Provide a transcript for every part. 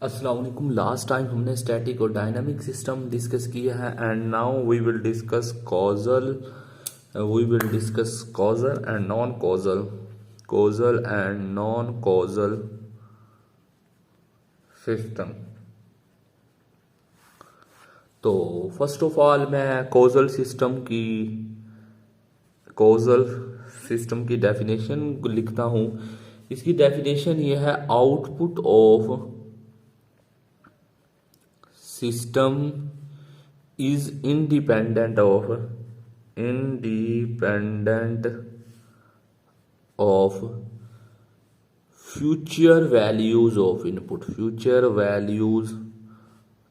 अस्सलाम वालेकुम। Last time हमने स्टैटिक और डायनामिक सिस्टम डिस्कस किया है and now we will discuss causal and non causal system. तो फर्स्ट ऑफ ऑल मैं कॉजल सिस्टम की डेफिनेशन लिखता हूँ। इसकी डेफिनेशन ये है, output of system is independent of future values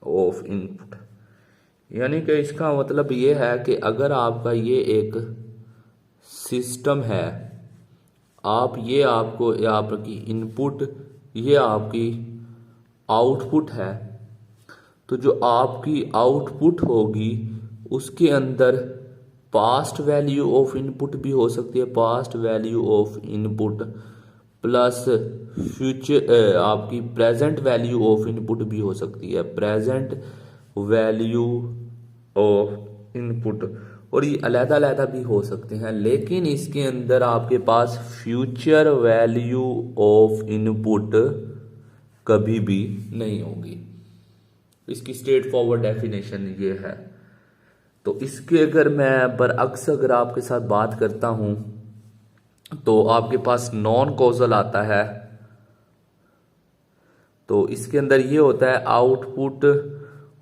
of input। यानी कि इसका मतलब ये है कि अगर आपका ये एक सिस्टम है, ये आपकी इनपुट, ये आपकी आउटपुट है, तो जो आपकी आउटपुट होगी उसके अंदर पास्ट वैल्यू ऑफ इनपुट भी हो सकती है, past value of input plus future आपकी प्रेजेंट वैल्यू ऑफ इनपुट भी हो सकती है, प्रेजेंट वैल्यू ऑफ इनपुट, और ये अलग अलग भी हो सकते हैं। लेकिन इसके अंदर आपके पास फ्यूचर वैल्यू ऑफ इनपुट कभी भी नहीं होगी। इसकी स्ट्रेट फॉरवर्ड डेफिनेशन ये है। तो इसके अगर मैं बरअक्स अगर आपके साथ बात करता हूं तो आपके पास नॉन कॉजल आता है। तो इसके अंदर ये होता है, output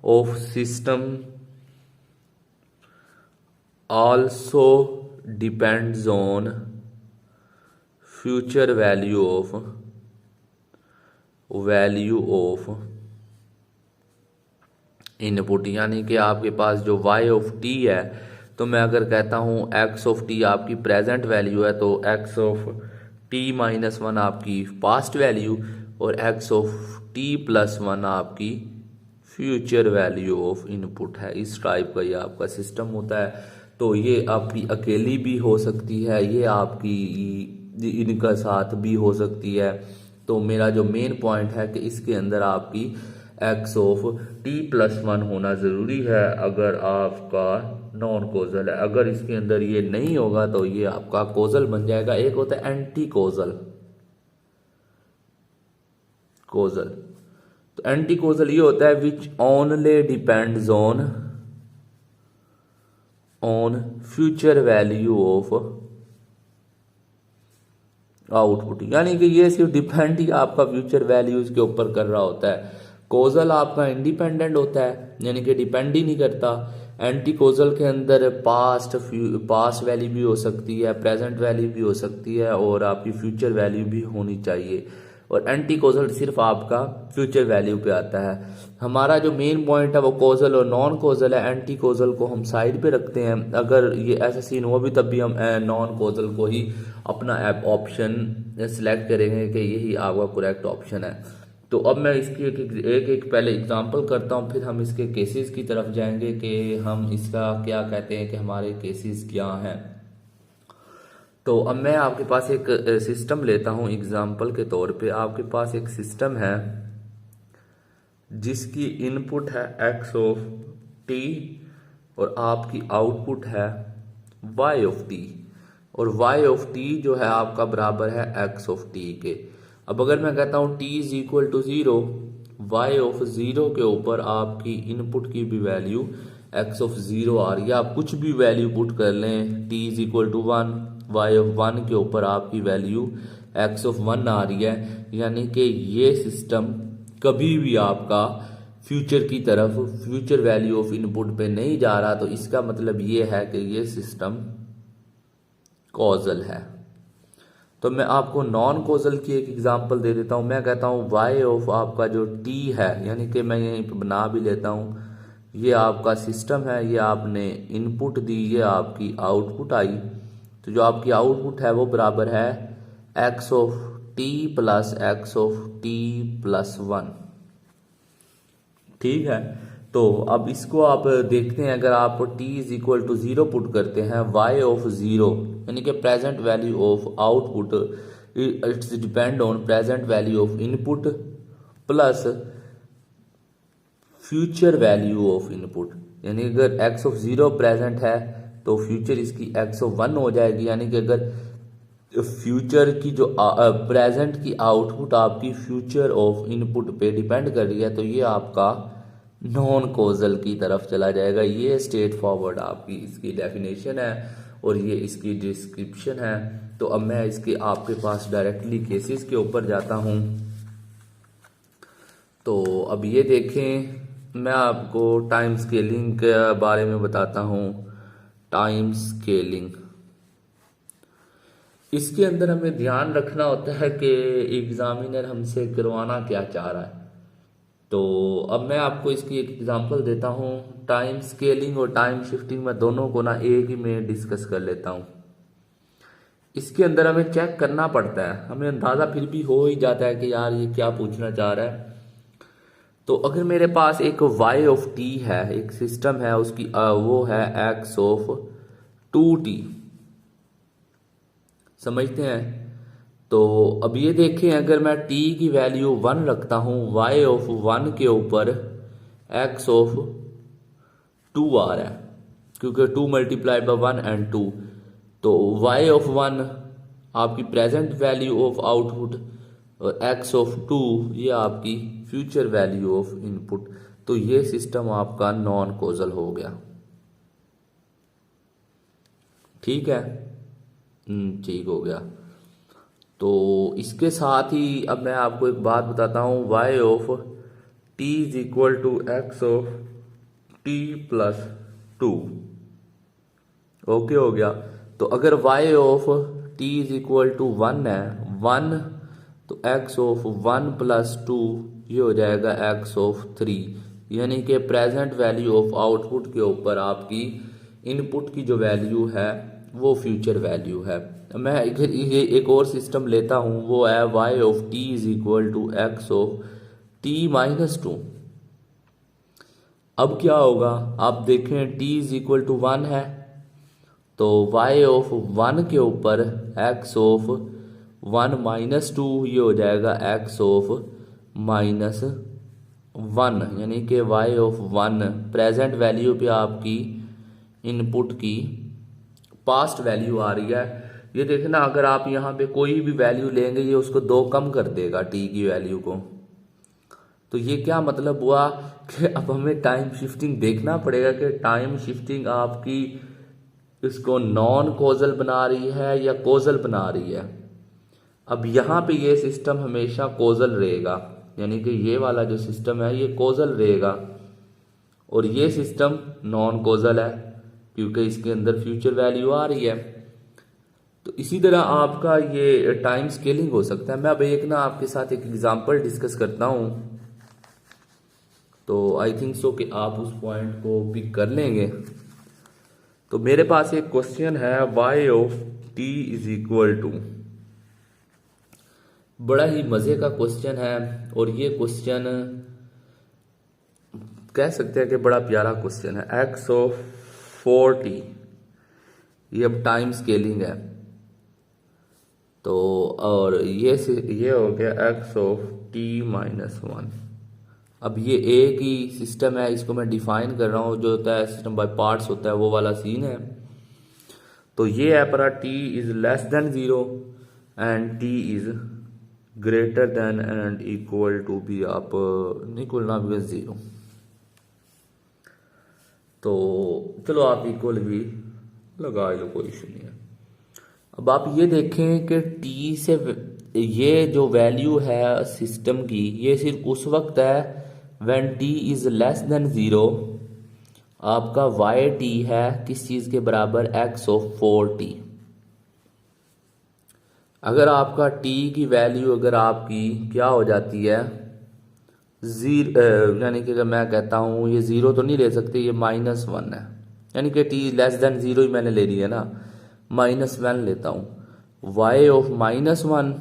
of system also depends on future value of input. यानी कि आपके पास जो y ऑफ t है, तो मैं अगर कहता हूँ x ऑफ t आपकी प्रेजेंट वैल्यू है, तो x of t minus one आपकी पास्ट वैल्यू और x of t plus one आपकी फ्यूचर वैल्यू ऑफ इनपुट है। इस टाइप का ये आपका सिस्टम होता है। तो ये आपकी अकेली भी हो सकती है, ये आपकी इनका साथ भी हो सकती है। तो मेरा जो मेन पॉइंट है कि इसके अंदर आपकी x of t plus one होना ज़रूरी है अगर आपका नॉन कोजल है। अगर इसके अंदर ये नहीं होगा तो ये आपका कोजल बन जाएगा। एक होता है एंटी कोजल। तो एंटी कोजल ये होता है which only depends on future value of output. यानी कि ये सिर्फ डिपेंड ही आपका फ्यूचर वैल्यूज के ऊपर कर रहा होता है। कोजल आपका इंडिपेंडेंट होता है, यानी कि डिपेंड ही नहीं करता। एंटी कोजल के अंदर पास्ट वैल्यू भी हो सकती है, प्रेजेंट वैल्यू भी हो सकती है और आपकी फ्यूचर वैल्यू भी होनी चाहिए। और एंटी कोजल सिर्फ आपका फ्यूचर वैल्यू पे आता है। हमारा जो मेन पॉइंट है वो कोजल और नॉन कोजल है। एंटी कोजल को हम साइड पे रखते हैं। अगर ये ऐसा सीन हुआ भी तब भी हम नॉन कोजल को ही अपना ऑप्शन सिलेक्ट करेंगे कि यही आपका करेक्ट ऑप्शन है। तो अब मैं इसकी एक पहले एग्जांपल करता हूँ, फिर हम इसके केसेस की तरफ जाएंगे कि हम इसका क्या कहते हैं कि हमारे केसेस क्या हैं। तो अब मैं आपके पास एक सिस्टम लेता हूँ एग्जांपल के तौर पे। आपके पास एक सिस्टम है जिसकी इनपुट है x ऑफ t और आपकी आउटपुट है y ऑफ t, और y ऑफ t जो है आपका बराबर है x ऑफ t के। अब अगर मैं कहता हूँ t is equal to 0, y of 0 के ऊपर आपकी इनपुट की भी वैल्यू x ऑफ 0 आ रही है। आप कुछ भी वैल्यू पुट कर लें, t is equal to 1, y of 1 के ऊपर आपकी वैल्यू x ऑफ 1 आ रही है। यानी कि ये सिस्टम कभी भी आपका फ्यूचर की तरफ फ्यूचर वैल्यू ऑफ इनपुट पे नहीं जा रहा। तो इसका मतलब ये है कि ये सिस्टम कॉजल है। तो मैं आपको नॉन कॉजल की एक एग्जांपल दे देता हूं। मैं कहता हूं y ऑफ आपका जो t है, यानी कि मैं यहीं पे बना भी लेता हूं, ये आपका सिस्टम है, ये आपने इनपुट दी, ये आपकी आउटपुट आई। तो जो आपकी आउटपुट है वो बराबर है x of t plus x of t plus 1। ठीक है। तो अब इसको आप देखते हैं, अगर आप t is equal to 0 put करते हैं, y ऑफ 0 यानी कि present value of output it's depend on present value of input plus future value of input, यानी अगर एक्स ऑफ 0 प्रेजेंट है तो फ्यूचर इसकी एक्स ऑफ 1 हो जाएगी, यानी कि अगर फ्यूचर की जो प्रेजेंट की आउटपुट आपकी फ्यूचर ऑफ इनपुट पे डिपेंड कर रही है तो ये आपका नॉन कॉजल की तरफ चला जाएगा। ये स्ट्रेट फॉरवर्ड आपकी इसकी डेफिनेशन है और ये इसकी डिस्क्रिप्शन है। तो अब मैं इसके आपके पास डायरेक्टली केसेस के ऊपर जाता हूँ। तो अब ये देखें, मैं आपको टाइम स्केलिंग के बारे में बताता हूँ। टाइम स्केलिंग, इसके अंदर हमें ध्यान रखना होता है कि एग्जामिनर हमसे करवाना क्या चाह रहा है। तो अब मैं आपको इसकी एक एग्जांपल देता हूँ। टाइम स्केलिंग और टाइम शिफ्टिंग में दोनों को ना एक ही में डिस्कस कर लेता हूँ। इसके अंदर हमें चेक करना पड़ता है, हमें अंदाज़ा फिर भी हो ही जाता है कि यार ये क्या पूछना चाह रहा है। तो अगर मेरे पास एक y ऑफ t है, एक सिस्टम है, उसकी वो है x ऑफ 2t, समझते हैं। तो अब ये देखें, अगर मैं t की वैल्यू 1 रखता हूँ, y ऑफ 1 के ऊपर x ऑफ 2 आ रहा है, क्योंकि 2 मल्टीप्लाइड बाय 1 एंड 2। तो y ऑफ 1 आपकी प्रेजेंट वैल्यू ऑफ आउटपुट और x ऑफ 2 ये आपकी फ्यूचर वैल्यू ऑफ इनपुट। तो ये सिस्टम आपका नॉन कॉजल हो गया। ठीक है, ठीक हो गया। तो इसके साथ ही अब मैं आपको एक बात बताता हूँ, y of t is equal to x of t plus 2। Okay हो गया। तो अगर y of t is equal to 1 है, 1 तो x ऑफ 1 प्लस 2 ये हो जाएगा x ऑफ 3, यानी कि प्रेजेंट वैल्यू ऑफ आउटपुट के ऊपर आपकी इनपुट की जो वैल्यू है वो फ्यूचर वैल्यू है। मैं ये एक और सिस्टम लेता हूँ, वो है y of t is equal to x of t minus 2। अब क्या होगा, आप देखें t इज इक्वल टू 1 है तो y ऑफ 1 के ऊपर x ऑफ 1 माइनस 2 ये हो जाएगा x ऑफ माइनस 1, यानी कि y ऑफ 1 प्रेजेंट वैल्यू पे आपकी इनपुट की पास्ट वैल्यू आ रही है। ये देखना, अगर आप यहाँ पे कोई भी वैल्यू लेंगे ये उसको 2 कम कर देगा t की वैल्यू को। तो ये क्या मतलब हुआ कि अब हमें टाइम शिफ्टिंग देखना पड़ेगा कि टाइम शिफ्टिंग आपकी इसको नॉन कॉजल बना रही है या कॉजल बना रही है। अब यहाँ पे ये सिस्टम हमेशा कॉजल रहेगा, यानी कि ये वाला जो सिस्टम है ये कॉजल रहेगा और ये सिस्टम नॉन कॉजल है क्योंकि इसके अंदर फ्यूचर वैल्यू आ रही है। तो इसी तरह आपका ये टाइम स्केलिंग हो सकता है। मैं अब एक ना आपके साथ एक एग्जांपल डिस्कस करता हूँ, तो आई थिंक सो कि आप उस पॉइंट को पिक कर लेंगे। तो मेरे पास एक क्वेश्चन है, y of t is equal to, बड़ा ही मजे का क्वेश्चन है और ये क्वेश्चन कह सकते हैं कि बड़ा प्यारा क्वेश्चन है। x ऑफ 4t, ये अब टाइम स्केलिंग है। तो और ये हो गया x ऑफ t माइनस 1। अब ये एक ही सिस्टम है, इसको मैं डिफाइन कर रहा हूँ, जो होता है सिस्टम बाय पार्ट्स होता है वो वाला सीन है। तो ये है पर t is less than 0 and t is greater than and equal to भी, आप इक्वल ना भी 0। तो चलो आप इक्वल भी लगा लो, कोई इशू नहीं है। अब आप ये देखें कि t से ये जो वैल्यू है सिस्टम की ये सिर्फ उस वक्त है when t is less than 0। आपका y है किस चीज के बराबर, x ऑफ 4t। अगर आपका t की वैल्यू अगर आपकी क्या हो जाती है 0, यानी कि अगर मैं कहता हूँ ये 0 तो नहीं ले सकते, ये -1 है, यानी कि t लेस देन 0 ही मैंने ले लिया ना, -1 लेता हूँ। y ऑफ -1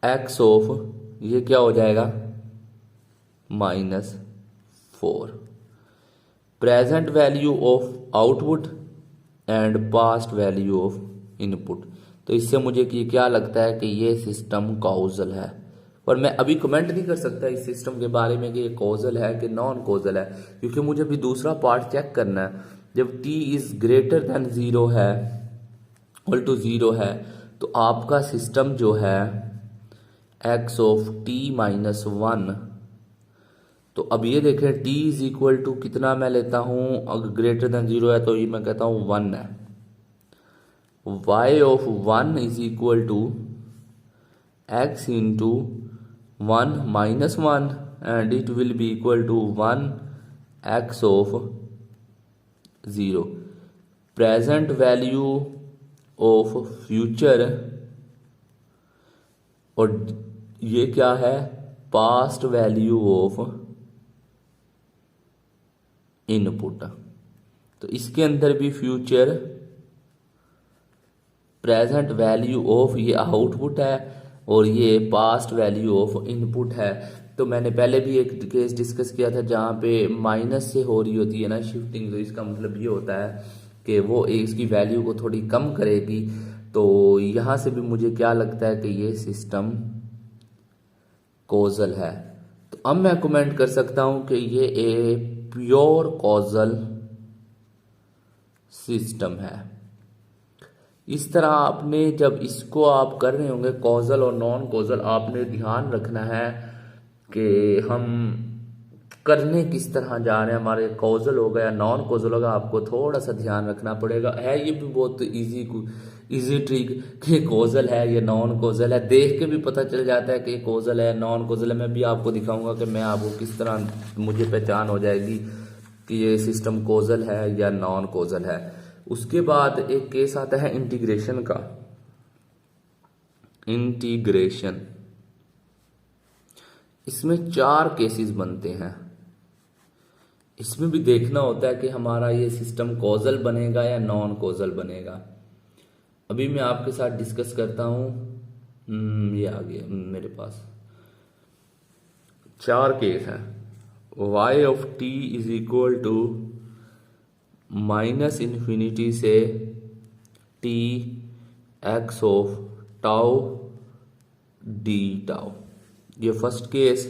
x ऑफ ये क्या हो जाएगा -4। Present value of output and past value of input. तो इससे मुझे क्या लगता है कि ये सिस्टम कॉजल है पर मैं अभी कमेंट नहीं कर सकता इस सिस्टम के बारे में कि ये कॉजल है कि नॉन कॉजल है, क्योंकि मुझे अभी दूसरा पार्ट चेक करना है। जब t is greater than zero है, इक्वल टू ज़ीरो है, तो आपका सिस्टम जो है x of t minus one, तो अब ये देखें t इज इक्वल टू कितना मैं लेता हूँ, अगर ग्रेटर देन ज़ीरो है तो ये मैं कहता हूँ वन है। y of one is equal to x into one minus one and it will be equal to one x of zero. Present value of future, और ये क्या है, पास्ट वैल्यू ऑफ इनपुट। तो इसके अंदर भी फ्यूचर, प्रेजेंट वैल्यू ऑफ ये output है और ये पास्ट वैल्यू ऑफ इनपुट है। तो मैंने पहले भी एक केस डिस्कस किया था जहाँ पे माइनस से हो रही होती है ना शिफ्टिंग, तो इसका मतलब ये होता है कि वो इसकी वैल्यू को थोड़ी कम करेगी। तो यहाँ से भी मुझे क्या लगता है कि ये सिस्टम कॉजल है। तो अब मैं कमेंट कर सकता हूँ कि ये एक प्योर कॉजल सिस्टम है। इस तरह आपने जब इसको आप कर रहे होंगे कॉजल और नॉन कॉजल, आपने ध्यान रखना है कि हम करने किस तरह जा रहे हैं, हमारे कॉजल होगा या नॉन कॉजल होगा, आपको थोड़ा सा ध्यान रखना पड़ेगा। है ये भी बहुत इजी ट्रिक कि कॉजल है या नॉन कॉजल है, देख के भी पता चल जाता है कि कॉजल है नॉन कॉजल है। मैं भी आपको दिखाऊंगा कि मैं आपको किस तरह मुझे पहचान हो जाएगी कि ये सिस्टम कॉजल है या नॉन कॉजल है। उसके बाद एक केस आता है इंटीग्रेशन का। इंटीग्रेशन, इसमें 4 केसेस बनते हैं। इसमें भी देखना होता है कि हमारा ये सिस्टम कॉजल बनेगा या नॉन कॉजल बनेगा। अभी मैं आपके साथ डिस्कस करता हूँ। ये आ गया मेरे पास 4 केस है। y of t is equal to minus infinity से t x of tau d tau, ये फर्स्ट केस।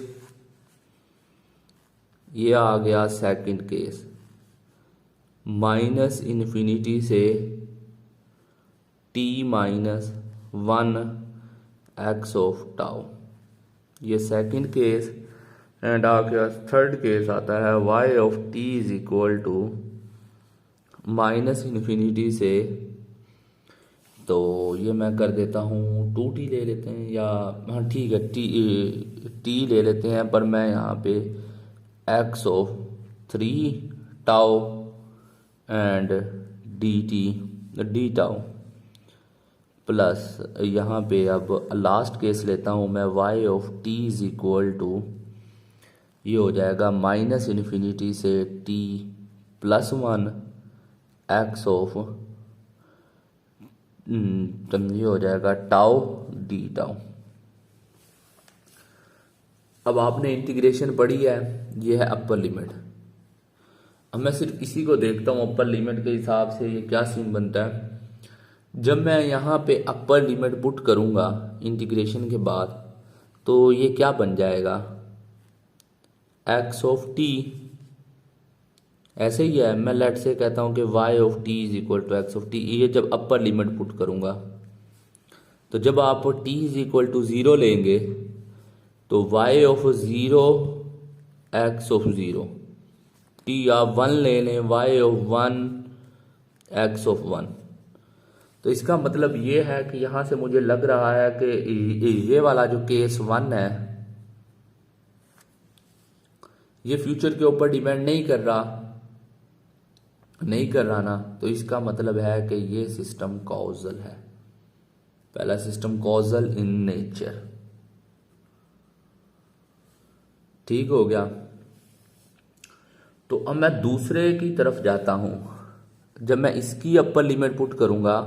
ये आ गया सेकंड केस, माइनस इन्फिनिटी से t minus one x of tau, ये सेकंड केस। एंड आ गया थर्ड केस आता है y of t is equal to minus infinity से, तो ये मैं कर देता हूँ 2t ले लेते हैं, या हाँ ठीक है t ले लेते हैं, पर मैं यहाँ पे x of 3 tau and d tau plus यहाँ पे अब लास्ट केस लेता हूँ मैं y of t is equal to, ये हो जाएगा माइनस इन्फिनिटी से t plus one x of, ये हो जाएगा टाउ डी टाउ। अब आपने इंटीग्रेशन पढ़ी है, ये है अपर लिमिट। अब मैं सिर्फ इसी को देखता हूँ अपर लिमिट के हिसाब से ये क्या सीन बनता है। जब मैं यहाँ पे अपर लिमिट पुट करूँगा इंटीग्रेशन के बाद, तो ये क्या बन जाएगा, x ऑफ t, ऐसे ही है। मैं लेट से कहता हूँ कि y of t is equal to x of t, ये जब अपर लिमिट पुट करूँगा। तो जब आप t इज इक्वल टू 0 लेंगे तो y of 0 x of 0, t आप 1 ले लें y ऑफ 1 x ऑफ 1। तो इसका मतलब ये है कि यहाँ से मुझे लग रहा है कि ये वाला जो केस 1 है ये फ्यूचर के ऊपर डिपेंड नहीं कर रहा ना, तो इसका मतलब है कि ये सिस्टम कॉजल है। पहला सिस्टम कॉजल इन नेचर, ठीक हो गया। तो अब मैं दूसरे की तरफ जाता हूं। जब मैं इसकी अपर लिमिट पुट करूंगा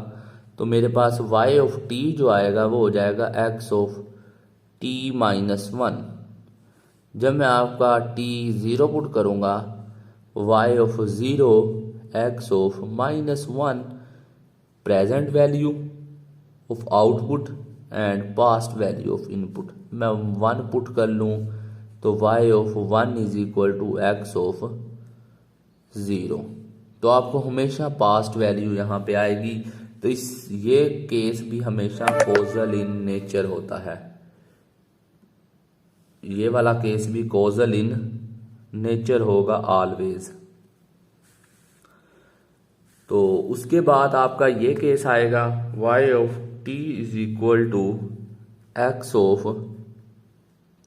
तो मेरे पास y ऑफ t जो आएगा वो हो जाएगा x of t minus one. जब मैं आपका t 0 पुट करूंगा y of 0 x of minus one, present value of output and past value of input. मैं 1 पुट कर लूँ तो y of 1 is equal to x of 0। तो आपको हमेशा पास्ट वैल्यू यहाँ पे आएगी। तो ये केस भी हमेशा कॉजल इन नेचर होता है, ये वाला केस भी कॉजल इन नेचर होगा ऑलवेज। तो उसके बाद आपका ये केस आएगा y of t is equal to x of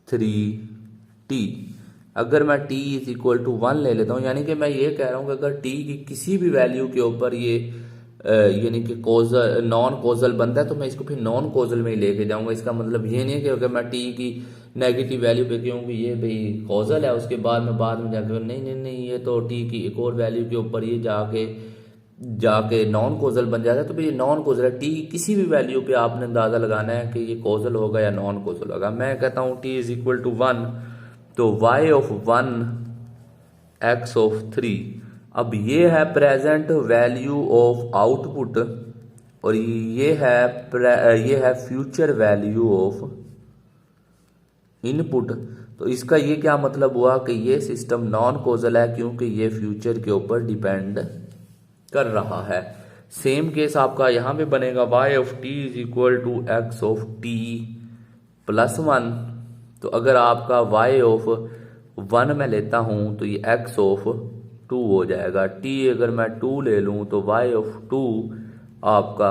3t। अगर मैं t इज इक्वल टू 1 ले लेता हूँ, यानी कि मैं ये कह रहा हूँ कि अगर t की किसी भी वैल्यू के ऊपर ये यानी कि कॉजल नॉन कॉजल बनता है तो मैं इसको फिर नॉन कॉजल में ही लेके जाऊंगा। इसका मतलब ये नहीं है कि अगर मैं t की नेगेटिव वैल्यू पे कहूँ कि ये भाई कॉजल है, उसके बाद में जाकर नहीं ये तो t की एक और वैल्यू के ऊपर ये जाके नॉन कॉजल बन जाता है। तो भाई ये नॉन कॉजल है, t की किसी भी वैल्यू पे आपने अंदाजा लगाना है कि ये कॉजल होगा या नॉन कॉजल होगा। मैं कहता हूँ t इज इक्वल टू 1 तो y ऑफ 1 x ऑफ 3। अब ये है प्रेजेंट वैल्यू ऑफ आउटपुट और ये है फ्यूचर वैल्यू ऑफ इनपुट। तो इसका ये क्या मतलब हुआ कि ये सिस्टम नॉन कॉजल है क्योंकि ये फ्यूचर के ऊपर डिपेंड कर रहा है। सेम केस आपका यहाँ पे बनेगा y of t is equal to x of t plus 1। तो अगर आपका y ऑफ 1 मैं लेता हूँ तो ये x ऑफ 2 हो जाएगा। t अगर मैं 2 ले लूँ तो y ऑफ 2 आपका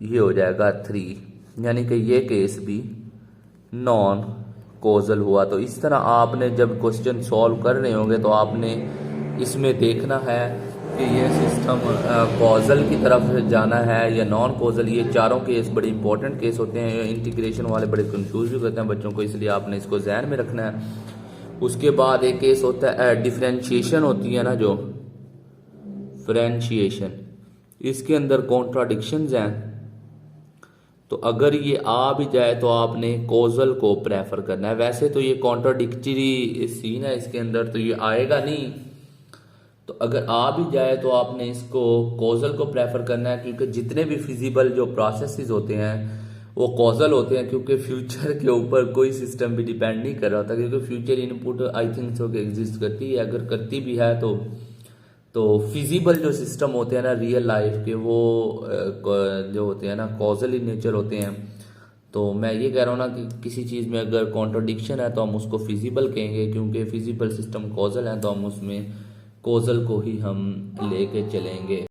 ये हो जाएगा 3, यानी कि ये केस भी नॉन कॉजल हुआ। तो इस तरह आपने जब क्वेश्चन सॉल्व कर रहे होंगे तो आपने इसमें देखना है कि ये सिस्टम कॉजल की तरफ जाना है या नॉन कॉजल। ये चारों केस बड़े इंपॉर्टेंट केस होते हैं, इंटीग्रेशन वाले बड़े कंफ्यूज भी करते हैं बच्चों को, इसलिए आपने इसको ध्यान में रखना है। उसके बाद एक केस होता है डिफरेंशिएशन होती है ना, जो डिफरेंशिएशन, इसके अंदर कॉन्ट्राडिक्शंस हैं। तो अगर ये आ भी जाए तो आपने कॉजल को प्रेफर करना है। वैसे तो ये कॉन्ट्राडिक्टरी सीन है इसके अंदर, तो ये आएगा नहीं। तो अगर आ भी जाए तो आपने इसको कॉजल को प्रेफर करना है, क्योंकि जितने भी फिजिबल जो प्रोसेसेस होते हैं वो कॉजल होते हैं, क्योंकि फ्यूचर के ऊपर कोई सिस्टम भी डिपेंड नहीं कर रहा होता। क्योंकि future input I think so कि एग्जिस्ट करती है, अगर करती भी है तो फिजिबल जो सिस्टम होते हैं ना रियल लाइफ के, वो जो होते हैं ना कॉजल इन नेचर होते हैं। तो मैं ये कह रहा हूँ ना कि किसी चीज़ में अगर कॉन्ट्रडिक्शन है तो हम उसको फिजिबल कहेंगे, क्योंकि फिजिबल सिस्टम कॉजल है तो हम उसमें कॉजल को ही हम लेके चलेंगे।